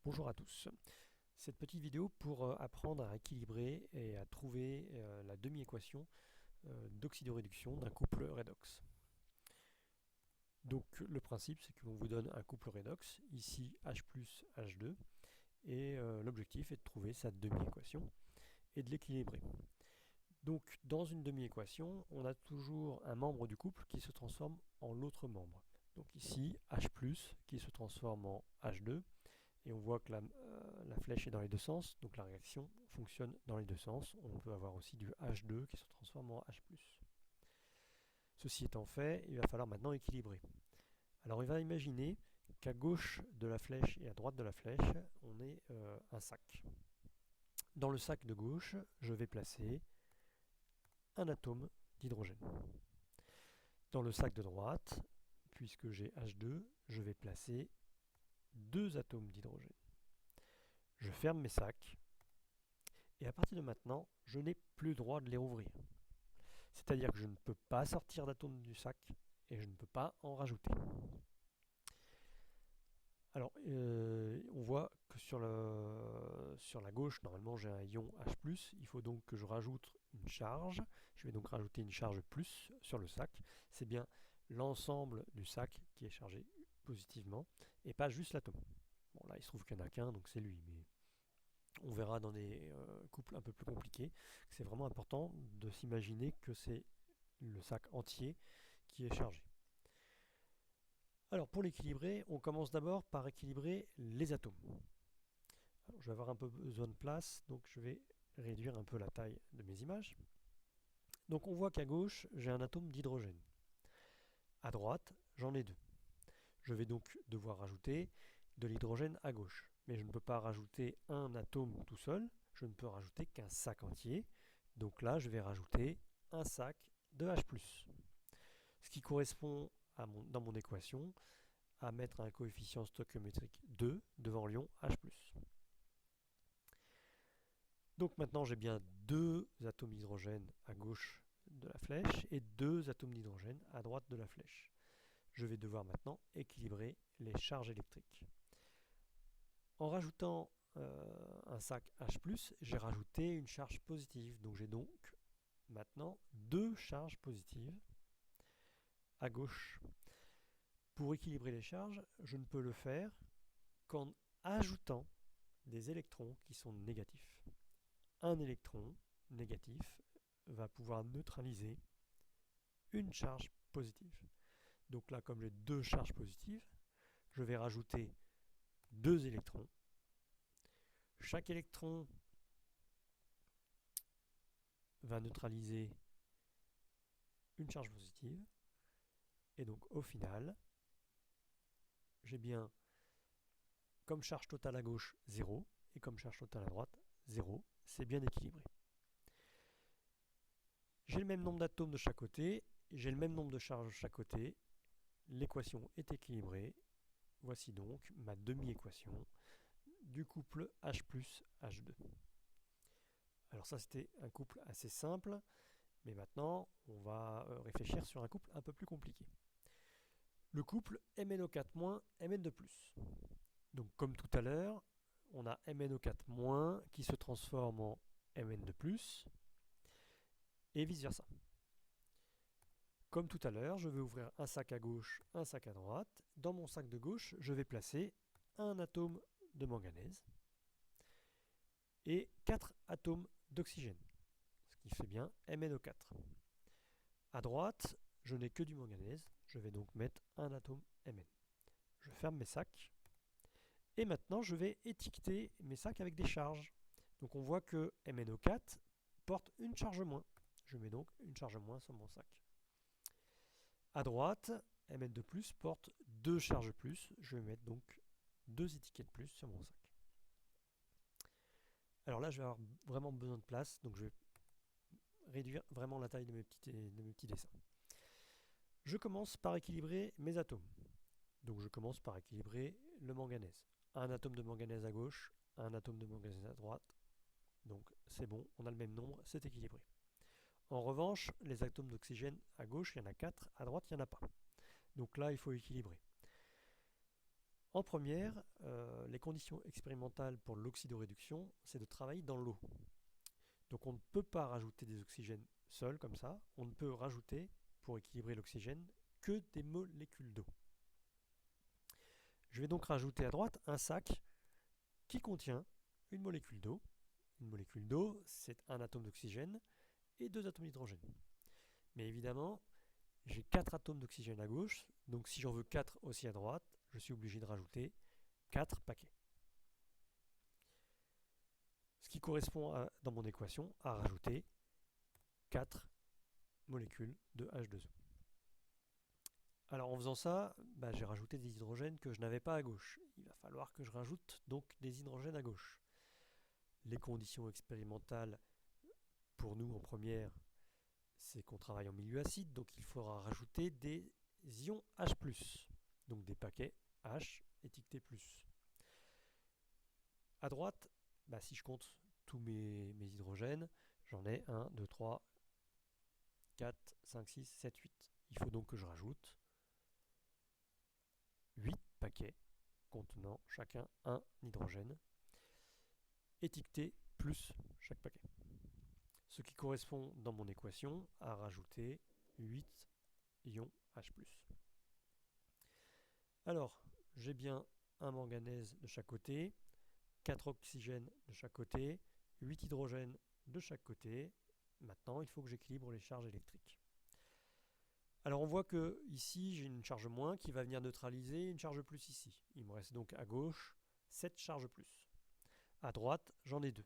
Bonjour à tous. Cette petite vidéo pour apprendre à équilibrer et à trouver la demi-équation d'oxydoréduction d'un couple redox. Donc le principe c'est qu'on vous donne un couple redox, ici H plus H2, et l'objectif est de trouver sa demi-équation et de l'équilibrer. Donc dans une demi-équation, on a toujours un membre du couple qui se transforme en l'autre membre. Donc ici H plus qui se transforme en H2, et on voit que la flèche est dans les deux sens, donc la réaction fonctionne dans les deux sens. On peut avoir aussi du H2 qui se transforme en H+. Ceci étant fait, il va falloir maintenant équilibrer. Alors il va imaginer qu'à gauche de la flèche et à droite de la flèche, on ait un sac. Dans le sac de gauche, je vais placer un atome d'hydrogène. Dans le sac de droite, puisque j'ai H2, je vais placer deux atomes d'hydrogène. Je ferme mes sacs, et à partir de maintenant, je n'ai plus le droit de les rouvrir. C'est-à-dire que je ne peux pas sortir d'atomes du sac, et je ne peux pas en rajouter. Alors, on voit que sur la gauche, normalement j'ai un ion H+, il faut donc que je rajoute une charge. Je vais donc rajouter une charge plus sur le sac. C'est bien l'ensemble du sac qui est chargé positivement, et pas juste l'atome. Bon, là il se trouve qu'il n'y en a qu'un, donc c'est lui, mais on verra dans des couples un peu plus compliqués que c'est vraiment important de s'imaginer que c'est le sac entier qui est chargé. Alors pour l'équilibrer, on commence d'abord par équilibrer les atomes. Alors, je vais avoir un peu besoin de place, donc je vais réduire un peu la taille de mes images. Donc on voit qu'à gauche, j'ai un atome d'hydrogène. À droite, j'en ai deux. Je vais donc devoir rajouter de l'hydrogène à gauche. Mais je ne peux pas rajouter un atome tout seul, je ne peux rajouter qu'un sac entier. Donc là, je vais rajouter un sac de H+. Ce qui correspond dans mon équation à mettre un coefficient stoichiométrique 2 devant l'ion H+. Donc maintenant, j'ai bien deux atomes d'hydrogène à gauche de la flèche et deux atomes d'hydrogène à droite de la flèche. Je vais devoir maintenant équilibrer les charges électriques. En rajoutant un sac H+, j'ai rajouté une charge positive. Donc j'ai donc maintenant deux charges positives à gauche. Pour équilibrer les charges, je ne peux le faire qu'en ajoutant des électrons qui sont négatifs. Un électron négatif va pouvoir neutraliser une charge positive. Donc là, comme j'ai deux charges positives, je vais rajouter deux électrons. Chaque électron va neutraliser une charge positive. Et donc au final, j'ai bien comme charge totale à gauche 0 et comme charge totale à droite 0. C'est bien équilibré. J'ai le même nombre d'atomes de chaque côté, j'ai le même nombre de charges de chaque côté. L'équation est équilibrée. Voici donc ma demi-équation du couple H plus H2. Alors ça c'était un couple assez simple, mais maintenant on va réfléchir sur un couple un peu plus compliqué. Le couple MnO4- Mn2+. Donc comme tout à l'heure, on a MnO4- qui se transforme en Mn2+, et vice versa. Comme tout à l'heure, je vais ouvrir un sac à gauche, un sac à droite. Dans mon sac de gauche, je vais placer un atome de manganèse et 4 atomes d'oxygène, ce qui fait bien MnO4. À droite, je n'ai que du manganèse, je vais donc mettre un atome Mn. Je ferme mes sacs, et maintenant je vais étiqueter mes sacs avec des charges. Donc on voit que MnO4 porte une charge moins. Je mets donc une charge moins sur mon sac. À droite, Mn2+, porte deux charges plus, je vais mettre donc deux étiquettes plus sur mon sac. Alors là, je vais avoir vraiment besoin de place, donc je vais réduire vraiment la taille de mes petits dessins. Je commence par équilibrer mes atomes. Donc je commence par équilibrer le manganèse. Un atome de manganèse à gauche, un atome de manganèse à droite. Donc c'est bon, on a le même nombre, c'est équilibré. En revanche, les atomes d'oxygène à gauche, il y en a 4, à droite, il n'y en a pas. Donc là, il faut équilibrer. En première, les conditions expérimentales pour l'oxydoréduction, c'est de travailler dans l'eau. Donc on ne peut pas rajouter des oxygènes seuls comme ça, on ne peut rajouter, pour équilibrer l'oxygène, que des molécules d'eau. Je vais donc rajouter à droite un sac qui contient une molécule d'eau. Une molécule d'eau, c'est un atome d'oxygène et 2 atomes d'hydrogène. Mais évidemment, j'ai 4 atomes d'oxygène à gauche, donc si j'en veux 4 aussi à droite, je suis obligé de rajouter 4 paquets. Ce qui correspond dans mon équation à rajouter 4 molécules de H2O. Alors en faisant ça, j'ai rajouté des hydrogènes que je n'avais pas à gauche. Il va falloir que je rajoute donc des hydrogènes à gauche. Les conditions expérimentales pour nous en première, c'est qu'on travaille en milieu acide, donc il faudra rajouter des ions H+, donc des paquets H étiquetés plus. À droite, si je compte tous mes hydrogènes, j'en ai 1, 2, 3, 4, 5, 6, 7, 8. Il faut donc que je rajoute 8 paquets contenant chacun un hydrogène, étiqueté plus chaque paquet. Ce qui correspond dans mon équation à rajouter 8 ions H+. Alors, j'ai bien un manganèse de chaque côté, 4 oxygènes de chaque côté, 8 hydrogènes de chaque côté. Maintenant, il faut que j'équilibre les charges électriques. Alors on voit que ici j'ai une charge moins qui va venir neutraliser une charge plus ici. Il me reste donc à gauche 7 charges plus. À droite, j'en ai 2.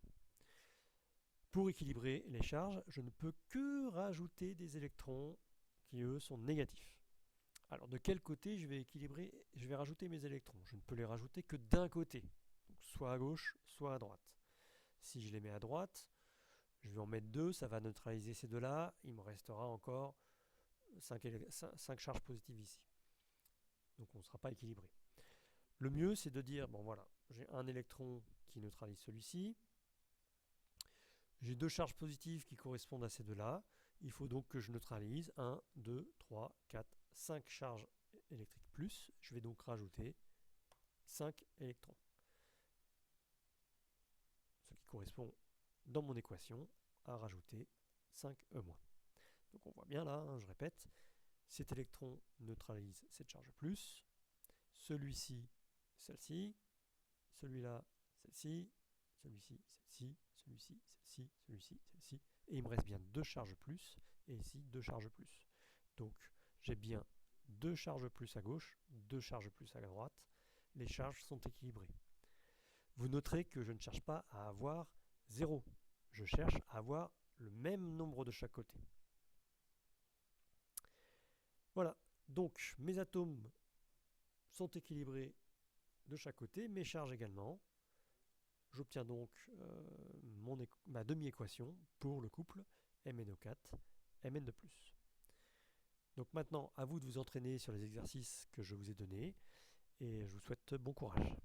Pour équilibrer les charges, je ne peux que rajouter des électrons qui eux sont négatifs. Alors de quel côté je vais rajouter mes électrons? Je ne peux les rajouter que d'un côté, donc soit à gauche, soit à droite. Si je les mets à droite, je vais en mettre 2, ça va neutraliser ces deux-là, il me restera encore 5 charges positives ici. Donc on ne sera pas équilibré. Le mieux, c'est de dire, bon voilà, j'ai un électron qui neutralise celui-ci, j'ai 2 charges positives qui correspondent à ces deux-là, il faut donc que je neutralise 1, 2, 3, 4, 5 charges électriques plus, je vais donc rajouter 5 électrons. Ce qui correspond dans mon équation à rajouter 5E-. Donc on voit bien là, je répète, cet électron neutralise cette charge plus, celui-ci, celle-ci, celui-là, celle-ci, celui-ci, celle-ci, celui-ci, celle-ci, celui-ci, celle-ci, et il me reste bien 2 charges plus, et ici 2 charges plus. Donc j'ai bien 2 charges plus à gauche, 2 charges plus à droite, les charges sont équilibrées. Vous noterez que je ne cherche pas à avoir 0, je cherche à avoir le même nombre de chaque côté. Voilà, donc mes atomes sont équilibrés de chaque côté, mes charges également. J'obtiens donc ma demi-équation pour le couple MnO4, Mn2+. Donc maintenant, à vous de vous entraîner sur les exercices que je vous ai donnés, et je vous souhaite bon courage.